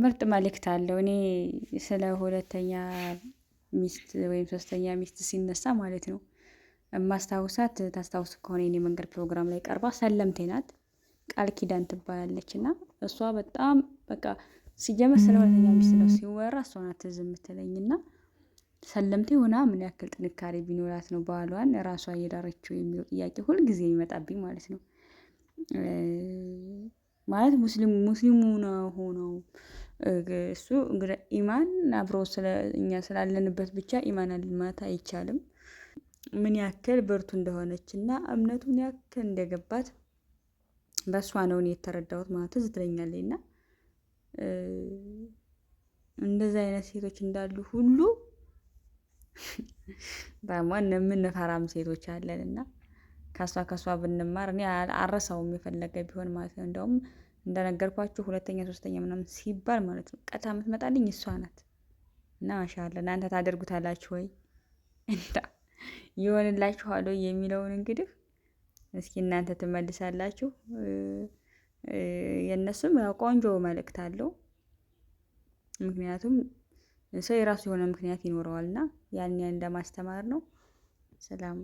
ምርጥ መልእክት አለው። እኔ ስለ ሁለተኛ ሚስት ወይም ሶስተኛ ሚስት ሲነሳ ማለት ነው የማስታውሳት ታስታውስ ከሆነ የኔ መንገድ ፕሮግራም ላይ ቀርባ ሰለምቴ ናት። ቃል ኪዳን ትባላለች እና እሷ በጣም በቃ ሲጀመር ስለ ሁለተኛ ሚስት ነው ሲወራ እሷ ናት ትዝ የምትለኝና ሰለምቴ ሆና ምን ያክል ጥንካሬ ቢኖራት ነው ባሏን ራሷ እየዳረችው የሚለው ጥያቄ ሁልጊዜ የሚመጣብኝ ማለት ነው። ማለት ሙስሊሙ ነው ሆነው እሱ እንግዲህ ኢማን አብሮ ስለ እኛ ስላለንበት ብቻ ኢማን አለን ማለት አይቻልም። ምን ያክል ብርቱ እንደሆነችና እምነቱን ያክል እንደገባት በእሷ ነው እኔ የተረዳሁት ማለት ትዝ ትለኛለች። እና እንደዚህ አይነት ሴቶች እንዳሉ ሁሉ ደግሞ የምንፈራም ሴቶች አለን እና ከሷ ብንማር እኔ አልረሳውም የፈለገ ቢሆን ማለት ነው። እንደውም እንደነገርኳችሁ ሁለተኛ ሶስተኛ ምናምን ሲባል ማለት ነው ቀጥታ የምትመጣልኝ እሷ ናት። እና ማሻአላ እናንተ ታደርጉታላችሁ ወይ እንዳ ይሆንላችኋል ወይ የሚለውን እንግዲህ እስኪ እናንተ ትመልሳላችሁ። የነሱም ያው ቆንጆ መልእክት አለው። ምክንያቱም ሰው የራሱ የሆነ ምክንያት ይኖረዋልና ያን እንደማስተማር ነው። ሰላም